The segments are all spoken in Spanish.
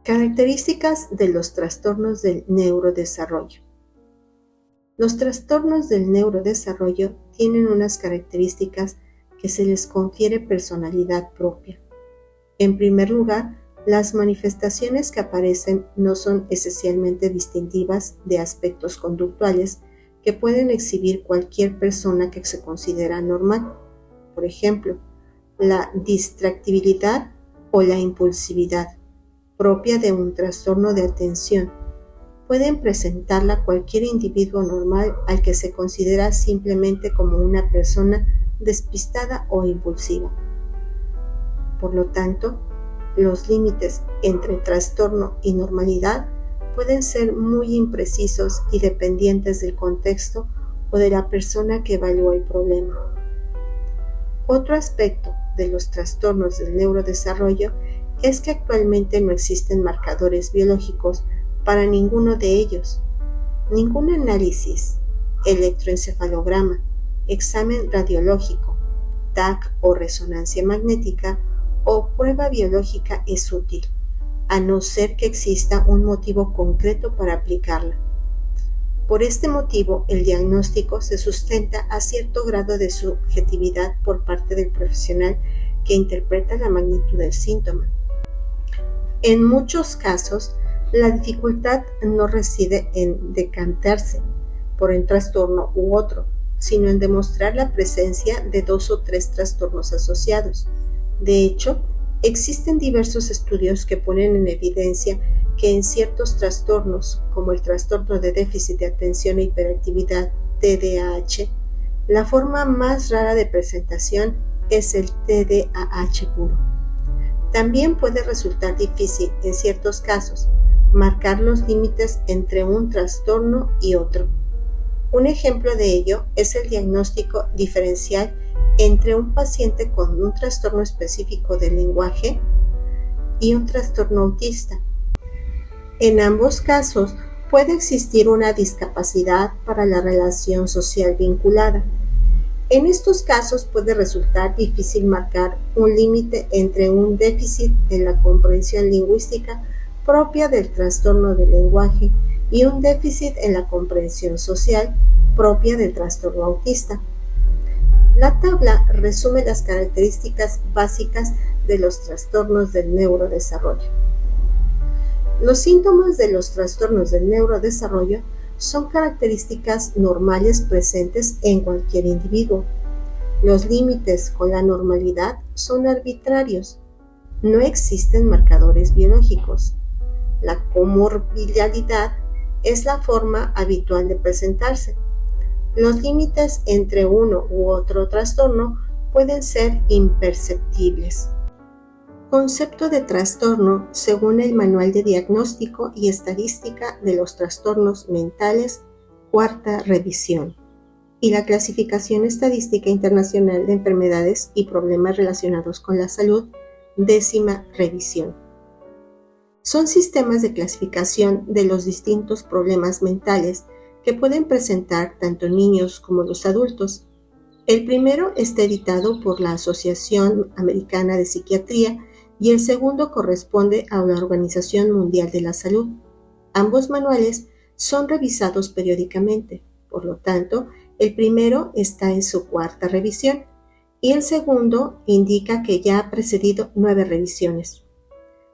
Características de los trastornos del neurodesarrollo. Los trastornos del neurodesarrollo tienen unas características que se les confiere personalidad propia. En primer lugar, las manifestaciones que aparecen no son esencialmente distintivas de aspectos conductuales que pueden exhibir cualquier persona que se considera normal. Por ejemplo, la distractibilidad o la impulsividad, propia de un trastorno de atención. Pueden presentarla cualquier individuo normal al que se considera simplemente como una persona despistada o impulsiva. Por lo tanto, los límites entre trastorno y normalidad pueden ser muy imprecisos y dependientes del contexto o de la persona que evalúa el problema. Otro aspecto de los trastornos del neurodesarrollo es que actualmente no existen marcadores biológicos para ninguno de ellos. Ningún análisis, electroencefalograma, examen radiológico, TAC o resonancia magnética o prueba biológica es útil, a no ser que exista un motivo concreto para aplicarla. Por este motivo, el diagnóstico se sustenta a cierto grado de subjetividad por parte del profesional que interpreta la magnitud del síntoma. En muchos casos, la dificultad no reside en decantarse por un trastorno u otro, sino en demostrar la presencia de 2 o 3 trastornos asociados. De hecho, existen diversos estudios que ponen en evidencia que en ciertos trastornos, como el trastorno de déficit de atención e hiperactividad, TDAH, la forma más rara de presentación es el TDAH puro. También puede resultar difícil, en ciertos casos, marcar los límites entre un trastorno y otro. Un ejemplo de ello es el diagnóstico diferencial entre un paciente con un trastorno específico del lenguaje y un trastorno autista. En ambos casos puede existir una discapacidad para la relación social vinculada. En estos casos puede resultar difícil marcar un límite entre un déficit en la comprensión lingüística propia del trastorno del lenguaje y un déficit en la comprensión social propia del trastorno autista. La tabla resume las características básicas de los trastornos del neurodesarrollo. Los síntomas de los trastornos del neurodesarrollo son características normales presentes en cualquier individuo. Los límites con la normalidad son arbitrarios. No existen marcadores biológicos. La comorbilidad es la forma habitual de presentarse. Los límites entre uno u otro trastorno pueden ser imperceptibles. Concepto de trastorno según el Manual de Diagnóstico y Estadística de los Trastornos Mentales, cuarta revisión, y la Clasificación Estadística Internacional de Enfermedades y Problemas Relacionados con la Salud, décima revisión. Son sistemas de clasificación de los distintos problemas mentales que pueden presentar tanto niños como los adultos. El primero está editado por la Asociación Americana de Psiquiatría y el segundo corresponde a la Organización Mundial de la Salud. Ambos manuales son revisados periódicamente, por lo tanto, el primero está en su cuarta revisión y el segundo indica que ya ha precedido 9 revisiones.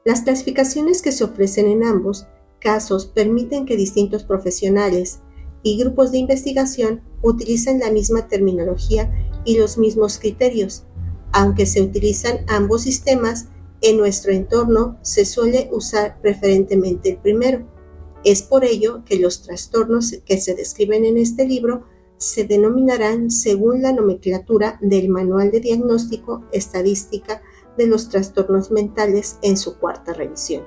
Las clasificaciones que se ofrecen en ambos casos permiten que distintos profesionales y grupos de investigación utilicen la misma terminología y los mismos criterios. Aunque se utilizan ambos sistemas, en nuestro entorno se suele usar preferentemente el primero. Es por ello que los trastornos que se describen en este libro se denominarán según la nomenclatura del Manual de Diagnóstico Estadística de los Trastornos Mentales en su cuarta revisión.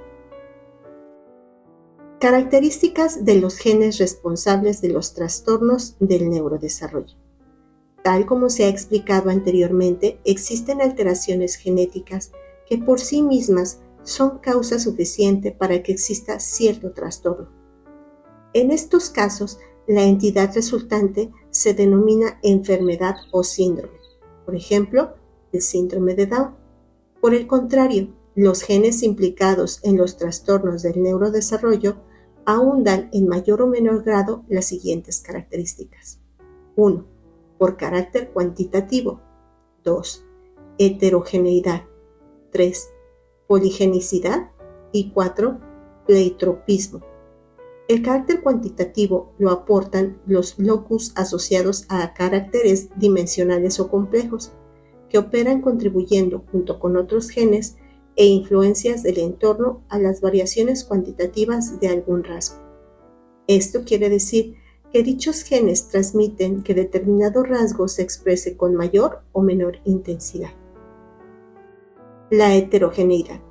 Características de los genes responsables de los trastornos del neurodesarrollo. Tal como se ha explicado anteriormente, existen alteraciones genéticas que por sí mismas son causa suficiente para que exista cierto trastorno. En estos casos, la entidad resultante se denomina enfermedad o síndrome, por ejemplo, el síndrome de Down. Por el contrario, Los genes implicados en los trastornos del neurodesarrollo ahondan en mayor o menor grado las siguientes características. 1. Por carácter cuantitativo. 2. Heterogeneidad. 3. Poligenicidad. Y 4. Pleitropismo. El carácter cuantitativo lo aportan los locus asociados a caracteres dimensionales o complejos, que operan contribuyendo junto con otros genes e influencias del entorno a las variaciones cuantitativas de algún rasgo. Esto quiere decir que dichos genes transmiten que determinado rasgo se exprese con mayor o menor intensidad. La heterogeneidad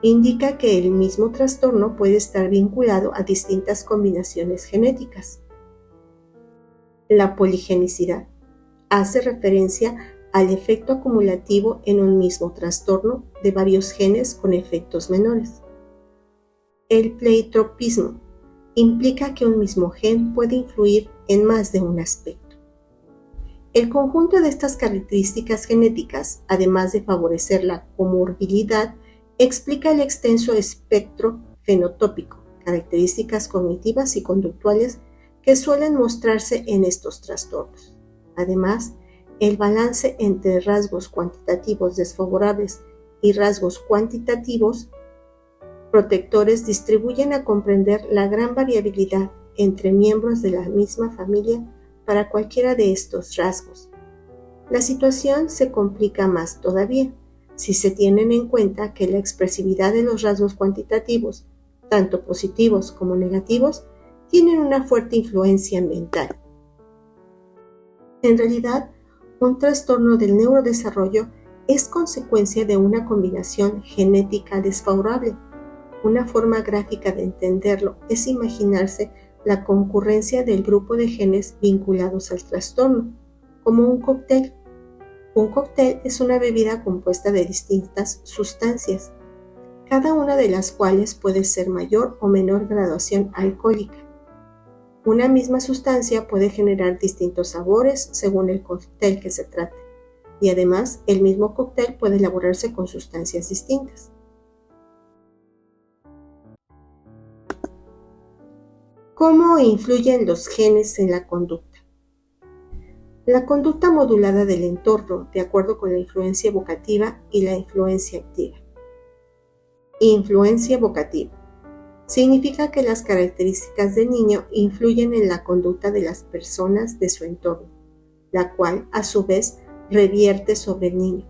indica que el mismo trastorno puede estar vinculado a distintas combinaciones genéticas. La poligenicidad hace referencia al efecto acumulativo en un mismo trastorno de varios genes con efectos menores. El pleitropismo implica que un mismo gen puede influir en más de un aspecto. El conjunto de estas características genéticas, además de favorecer la comorbilidad, explica el extenso espectro fenotópico, características cognitivas y conductuales que suelen mostrarse en estos trastornos. Además, el balance entre rasgos cuantitativos desfavorables y rasgos cuantitativos protectores distribuyen a comprender la gran variabilidad entre miembros de la misma familia para cualquiera de estos rasgos. La situación se complica más todavía si se tienen en cuenta que la expresividad de los rasgos cuantitativos, tanto positivos como negativos, tienen una fuerte influencia ambiental. En realidad, un trastorno del neurodesarrollo es consecuencia de una combinación genética desfavorable. Una forma gráfica de entenderlo es imaginarse la concurrencia del grupo de genes vinculados al trastorno, como un cóctel. Un cóctel es una bebida compuesta de distintas sustancias, cada una de las cuales puede ser mayor o menor graduación alcohólica. Una misma sustancia puede generar distintos sabores según el cóctel que se trate, y además el mismo cóctel puede elaborarse con sustancias distintas. ¿Cómo influyen los genes en la conducta? La conducta modulada del entorno, de acuerdo con la influencia evocativa y la influencia activa. Influencia evocativa. Significa que las características del niño influyen en la conducta de las personas de su entorno, la cual, a su vez, revierte sobre el niño.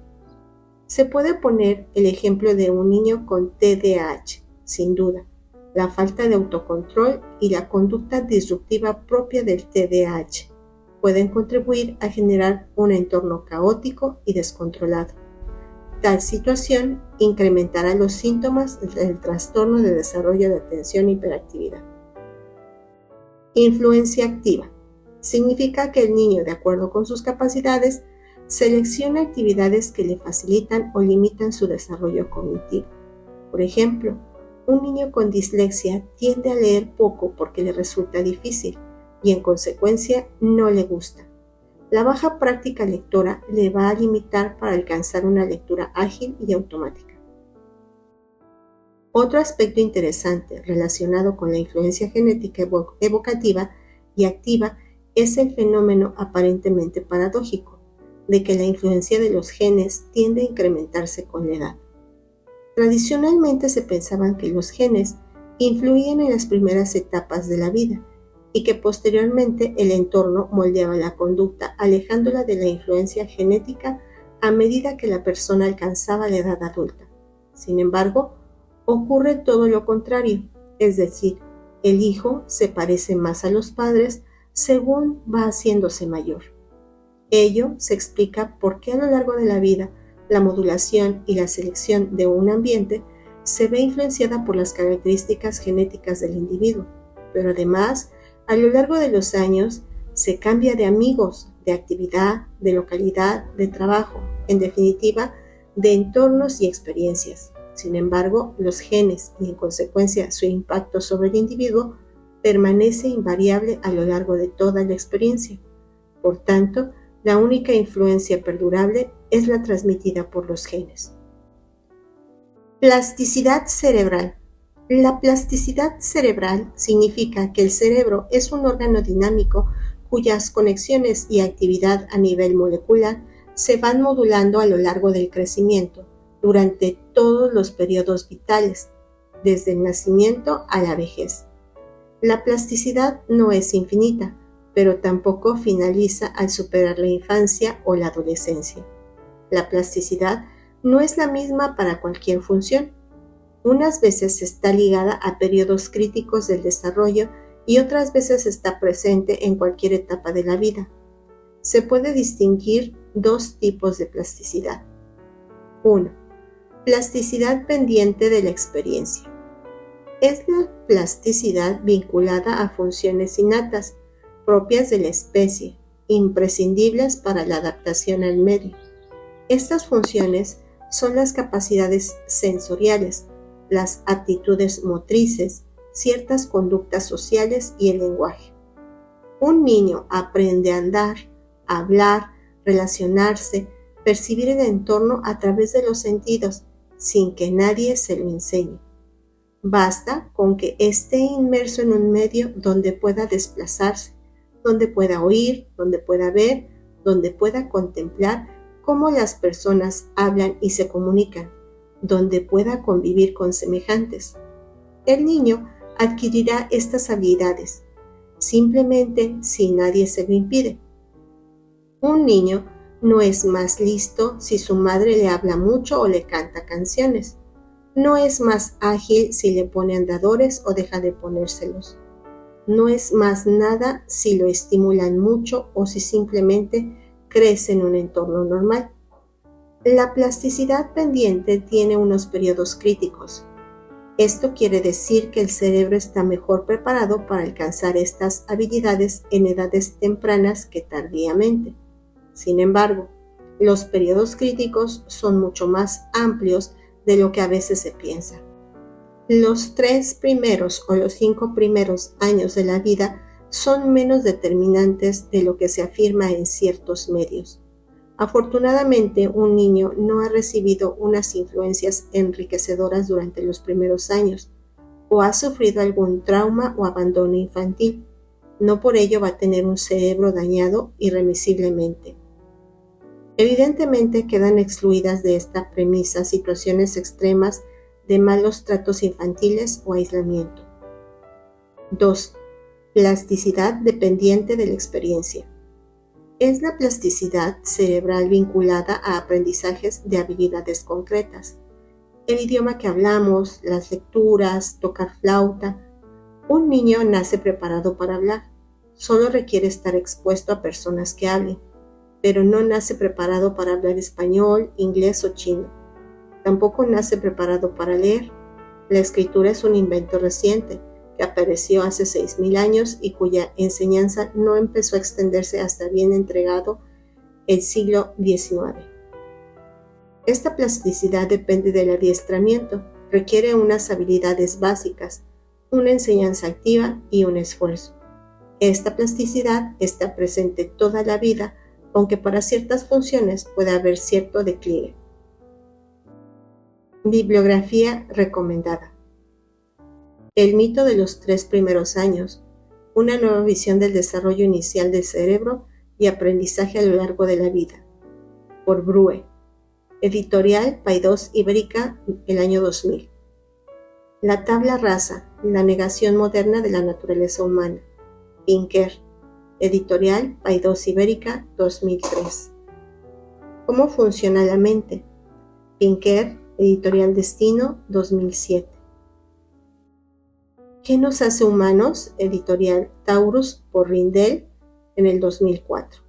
Se puede poner el ejemplo de un niño con TDAH, sin duda. La falta de autocontrol y la conducta disruptiva propia del TDAH pueden contribuir a generar un entorno caótico y descontrolado. Tal situación incrementará los síntomas del trastorno de desarrollo de atención e hiperactividad. Influencia activa. Significa que el niño, de acuerdo con sus capacidades, selecciona actividades que le facilitan o limitan su desarrollo cognitivo. Por ejemplo, un niño con dislexia tiende a leer poco porque le resulta difícil y en consecuencia no le gusta. La baja práctica lectora le va a limitar para alcanzar una lectura ágil y automática. Otro aspecto interesante relacionado con la influencia genética evocativa y activa es el fenómeno aparentemente paradójico de que la influencia de los genes tiende a incrementarse con la edad. Tradicionalmente se pensaban que los genes influían en las primeras etapas de la vida y que posteriormente el entorno moldeaba la conducta, alejándola de la influencia genética a medida que la persona alcanzaba la edad adulta. Sin embargo, ocurre todo lo contrario, es decir, el hijo se parece más a los padres según va haciéndose mayor. Ello se explica por qué a lo largo de la vida la modulación y la selección de un ambiente se ve influenciada por las características genéticas del individuo, pero además, a lo largo de los años, se cambia de amigos, de actividad, de localidad, de trabajo, en definitiva, de entornos y experiencias. Sin embargo, los genes y en consecuencia su impacto sobre el individuo permanece invariable a lo largo de toda la experiencia. Por tanto, la única influencia perdurable es la transmitida por los genes. Plasticidad cerebral. La plasticidad cerebral significa que el cerebro es un órgano dinámico cuyas conexiones y actividad a nivel molecular se van modulando a lo largo del crecimiento durante todos los periodos vitales, desde el nacimiento a la vejez. La plasticidad no es infinita, pero tampoco finaliza al superar la infancia o la adolescencia. La plasticidad no es la misma para cualquier función. Unas veces está ligada a periodos críticos del desarrollo y otras veces está presente en cualquier etapa de la vida. Se puede distinguir dos tipos de plasticidad. 1. Plasticidad pendiente de la experiencia. Es la plasticidad vinculada a funciones innatas, propias de la especie, imprescindibles para la adaptación al medio. Estas funciones son las capacidades sensoriales, las aptitudes motrices, ciertas conductas sociales y el lenguaje. Un niño aprende a andar, a hablar, relacionarse, percibir el entorno a través de los sentidos, sin que nadie se lo enseñe. Basta con que esté inmerso en un medio donde pueda desplazarse, donde pueda oír, donde pueda ver, donde pueda contemplar cómo las personas hablan y se comunican, donde pueda convivir con semejantes. El niño adquirirá estas habilidades, simplemente si nadie se lo impide. Un niño no es más listo si su madre le habla mucho o le canta canciones. No es más ágil si le pone andadores o deja de ponérselos. No es más nada si lo estimulan mucho o si simplemente crece en un entorno normal. La plasticidad pendiente tiene unos periodos críticos. Esto quiere decir que el cerebro está mejor preparado para alcanzar estas habilidades en edades tempranas que tardíamente. Sin embargo, los periodos críticos son mucho más amplios de lo que a veces se piensa. Los 3 primeros o los 5 primeros años de la vida son menos determinantes de lo que se afirma en ciertos medios. Afortunadamente, un niño no ha recibido unas influencias enriquecedoras durante los primeros años o ha sufrido algún trauma o abandono infantil. No por ello va a tener un cerebro dañado irremisiblemente. Evidentemente quedan excluidas de esta premisa situaciones extremas de malos tratos infantiles o aislamiento. 2. Plasticidad dependiente de la experiencia. Es la plasticidad cerebral vinculada a aprendizajes de habilidades concretas. El idioma que hablamos, las lecturas, tocar flauta. Un niño nace preparado para hablar. Solo requiere estar expuesto a personas que hablen, pero no nace preparado para hablar español, inglés o chino. Tampoco nace preparado para leer. La escritura es un invento reciente que apareció hace 6.000 años y cuya enseñanza no empezó a extenderse hasta bien entregado el siglo XIX. Esta plasticidad depende del adiestramiento, requiere unas habilidades básicas, una enseñanza activa y un esfuerzo. Esta plasticidad está presente toda la vida, aunque para ciertas funciones puede haber cierto declive. Bibliografía recomendada. El mito de los 3 primeros años, una nueva visión del desarrollo inicial del cerebro y aprendizaje a lo largo de la vida, por Brue, editorial Paidós Ibérica, el año 2000. La tabla rasa, la negación moderna de la naturaleza humana, Pinker, editorial Paidós Ibérica, 2003. ¿Cómo funciona la mente? Pinker, editorial Destino, 2007. ¿Qué nos hace humanos? Editorial Taurus por Rindel en el 2004.